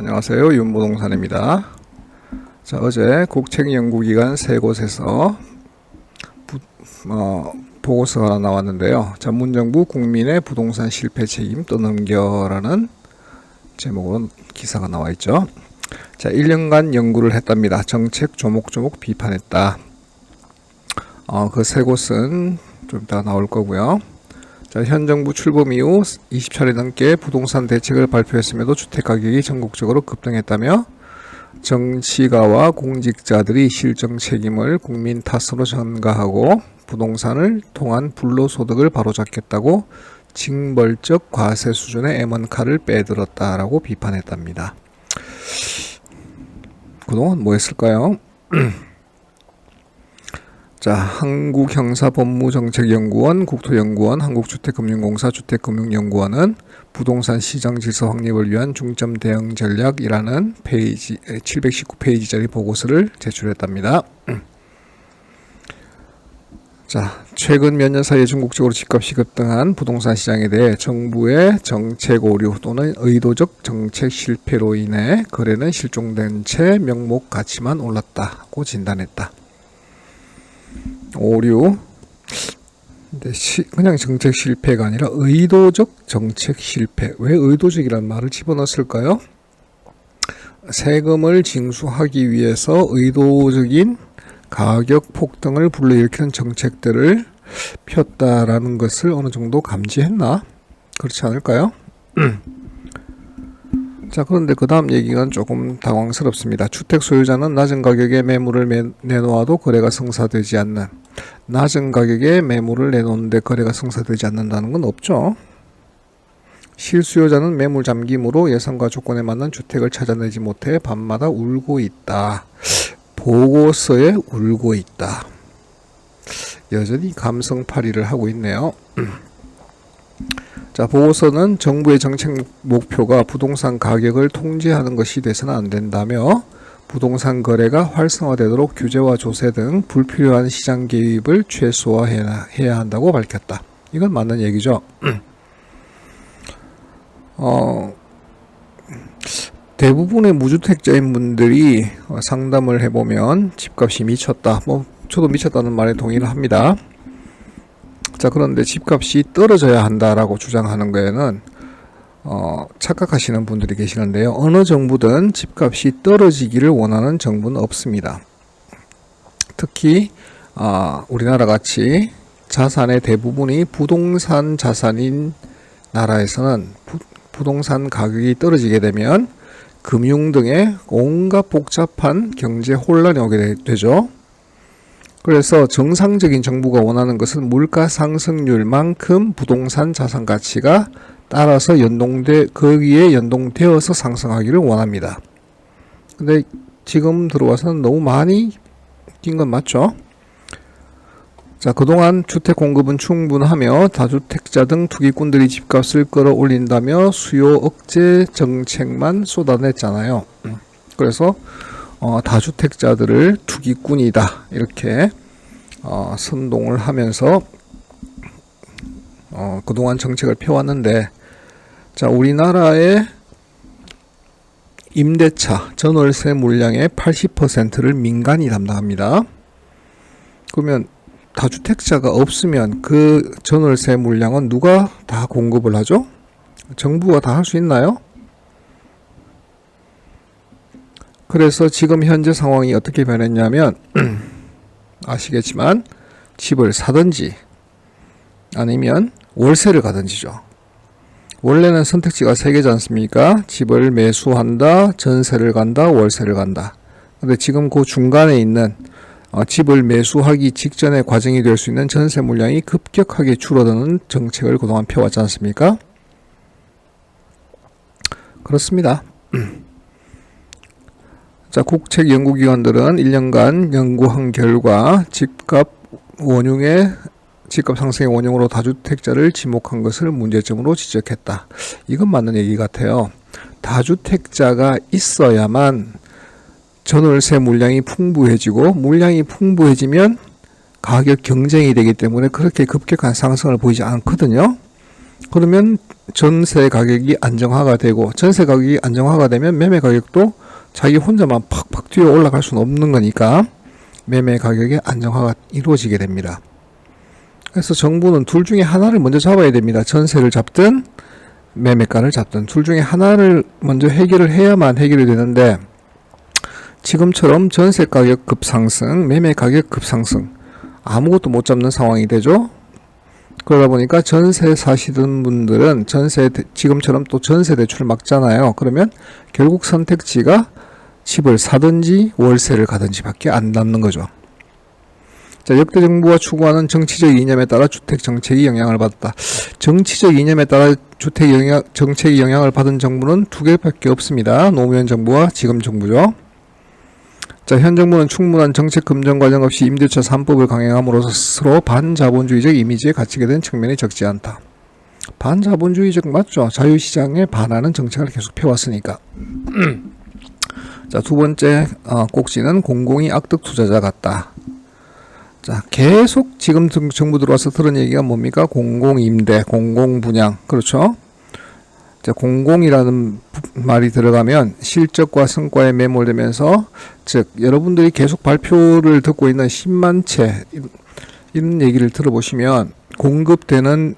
안녕하세요. 윤부동산입니다. 자, 어제 국책연구기관 세 곳에서 보고서가 하나 나왔는데요. 전문정부 국민의 부동산 실패 책임 떠넘겨라는 제목으로 기사가 나와 있죠. 자, 1년간 연구를 했답니다. 정책 조목조목 비판했다. 그 세 곳은 좀 이따가 나올 거고요. 자, 현 정부 출범 이후 20차례 넘게 부동산 대책을 발표했음에도 주택가격이 전국적으로 급등했다며 정치가와 공직자들이 실정 책임을 국민 탓으로 전가하고 부동산을 통한 불로소득을 바로잡겠다고 징벌적 과세 수준의 M1칼을 빼들었다라고 비판했답니다. 그동안 뭐 했을까요? 자, 한국형사법무정책연구원, 국토연구원, 한국주택금융공사, 주택금융연구원은 부동산 시장 질서 확립을 위한 중점 대응 전략이라는 719페이지짜리 보고서를 제출했답니다. 자, 최근 몇 년 사이에 전국적으로 집값이 급등한 부동산 시장에 대해 정부의 정책 오류 또는 의도적 정책 실패로 인해 거래는 실종된 채 명목 가치만 올랐다고 진단했다. 오류. 근데 그냥 정책 실패가 아니라 의도적 정책 실패. 왜 의도적이라는 말을 집어넣었을까요? 세금을 징수하기 위해서 의도적인 가격 폭등을 불러일으키는 정책들을 폈다라는 것을 어느 정도 감지했나? 그렇지 않을까요? 자, 그런데 그 다음 얘기가 조금 당황스럽습니다. 주택 소유자는 낮은 가격에 매물을 내놓아도 거래가 성사되지 않는, 낮은 가격에 매물을 내놓는데 거래가 성사되지 않는다는 건 없죠. 실수요자는 매물 잠김으로 예상과 조건에 맞는 주택을 찾아내지 못해 밤마다 울고 있다. 보고서에 울고 있다. 여전히 감성팔이를 하고 있네요. 자, 보고서는 정부의 정책 목표가 부동산 가격을 통제하는 것이 돼서는 안 된다며 부동산 거래가 활성화되도록 규제와 조세 등 불필요한 시장 개입을 최소화해야 한다고 밝혔다. 이건 맞는 얘기죠. 대부분의 무주택자인 분들이 상담을 해보면 집값이 미쳤다. 저도 미쳤다는 말에 동의를 합니다. 자, 그런데 집값이 떨어져야 한다라고 주장하는 거에는 착각하시는 분들이 계시는데요. 어느 정부든 집값이 떨어지기를 원하는 정부는 없습니다. 특히 우리나라 같이 자산의 대부분이 부동산 자산인 나라에서는 부동산 가격이 떨어지게 되면 금융 등의 온갖 복잡한 경제 혼란이 오게 되죠. 그래서 정상적인 정부가 원하는 것은 물가 상승률만큼 부동산 자산 가치가 따라서 거기에 연동되어서 상승하기를 원합니다. 근데 지금 들어와서는 너무 많이 뛴 건 맞죠? 자, 그동안 주택 공급은 충분하며 다주택자 등 투기꾼들이 집값을 끌어올린다며 수요 억제 정책만 쏟아냈잖아요. 그래서 다주택자들을 투기꾼이다 이렇게 선동을 하면서 그동안 정책을 펴왔는데, 자, 우리나라의 임대차 전월세 물량의 80%를 민간이 담당합니다. 그러면 다주택자가 없으면 그 전월세 물량은 누가 다 공급을 하죠? 정부가 다 할 수 있나요? 그래서 지금 현재 상황이 어떻게 변했냐면 아시겠지만 집을 사든지 아니면 월세를 가든지죠. 원래는 선택지가 3개지 않습니까? 집을 매수한다, 전세를 간다, 월세를 간다. 근데 지금 그 중간에 있는 집을 매수하기 직전의 과정이 될 수 있는 전세 물량이 급격하게 줄어드는 정책을 그동안 펴왔지 않습니까? 그렇습니다. 자, 국책 연구기관들은 1년간 연구한 결과 집값 상승의 원흉으로 다주택자를 지목한 것을 문제점으로 지적했다. 이건 맞는 얘기 같아요. 다주택자가 있어야만 전월세 물량이 풍부해지고, 물량이 풍부해지면 가격 경쟁이 되기 때문에 그렇게 급격한 상승을 보이지 않거든요. 그러면 전세 가격이 안정화가 되고, 전세 가격이 안정화가 되면 매매 가격도 자기 혼자만 팍팍 뛰어 올라갈 수는 없는 거니까 매매 가격의 안정화가 이루어지게 됩니다. 그래서 정부는 둘 중에 하나를 먼저 잡아야 됩니다. 전세를 잡든 매매가를 잡든 둘 중에 하나를 먼저 해결을 해야만 해결이 되는데, 지금처럼 전세 가격 급상승, 매매 가격 급상승, 아무것도 못 잡는 상황이 되죠. 그러다 보니까 전세 사시던 분들은 지금처럼 또 전세 대출을 막잖아요. 그러면 결국 선택지가 집을 사든지 월세를 가든지 밖에 안 남는 거죠. 자, 역대 정부가 추구하는 정치적 이념에 따라 주택 정책이 영향을 받았다. 정치적 이념에 따라 주택 정책이 영향을 받은 정부는 두 개밖에 없습니다. 노무현 정부와 지금 정부죠. 자, 현 정부는 충분한 정책 검증 과정 없이 임대차 3법을 강행함으로써 스스로 반자본주의적 이미지에 갇히게 된 측면이 적지 않다. 반자본주의적 맞죠? 자유시장에 반하는 정책을 계속 펴왔으니까. 자, 두 번째 꼭지는 공공이 악덕 투자자 같다. 자, 계속 지금 정부 들어와서 들은 얘기가 뭡니까? 공공임대, 공공분양. 그렇죠? 자, 공공이라는 말이 들어가면 실적과 성과에 매몰되면서, 즉 여러분들이 계속 발표를 듣고 있는 10만 채 이런 얘기를 들어보시면 공급되는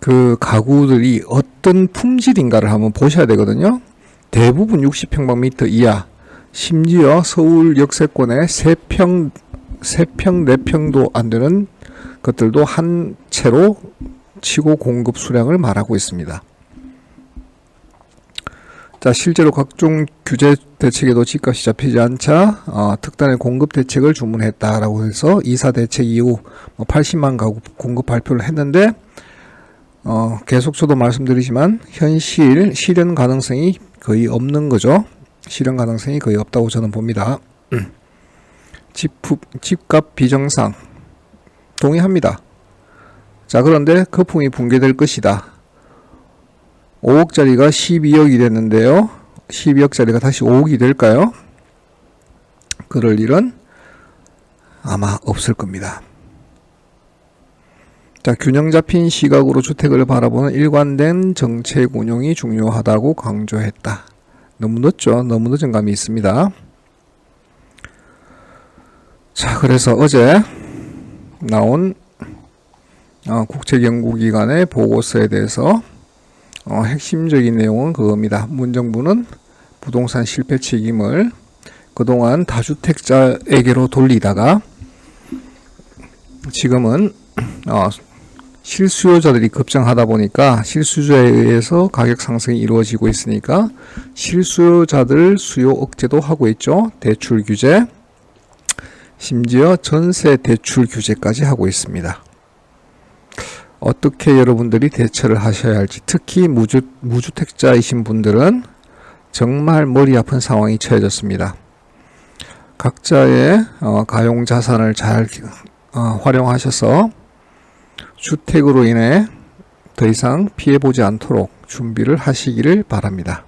그 가구들이 어떤 품질인가를 한번 보셔야 되거든요. 대부분 60평방미터 이하, 심지어 서울 역세권의 3평, 4평도 안 되는 것들도 한 채로 치고 공급 수량을 말하고 있습니다. 자, 실제로 각종 규제 대책에도 집값이 잡히지 않자 특단의 공급 대책을 주문했다라고 해서 2사 대책 이후 80만 가구 공급 발표를 했는데, 계속 저도 말씀드리지만 실현 가능성이 거의 없는 거죠. 실현 가능성이 거의 없다고 저는 봅니다. 집값 비정상 동의합니다. 자, 그런데 거품이 붕괴될 것이다. 5억짜리가 12억이 됐는데요. 12억짜리가 다시 5억이 될까요? 그럴 일은 아마 없을 겁니다. 자, 균형 잡힌 시각으로 주택을 바라보는 일관된 정책 운용이 중요하다고 강조했다. 너무 늦죠? 너무 늦은 감이 있습니다. 자, 그래서 어제 나온 국책연구기관의 보고서에 대해서 핵심적인 내용은 그겁니다. 문정부는 부동산 실패 책임을 그동안 다주택자에게로 돌리다가 지금은 실수요자들이 급증하다 보니까 실수요자에 의해서 가격 상승이 이루어지고 있으니까 실수요자들 수요 억제도 하고 있죠. 대출 규제, 심지어 전세 대출 규제까지 하고 있습니다. 어떻게 여러분들이 대처를 하셔야 할지, 특히 무주택자이신 분들은 정말 머리 아픈 상황이 처해졌습니다. 각자의 가용자산을 잘 활용하셔서 주택으로 인해 더 이상 피해보지 않도록 준비를 하시기를 바랍니다.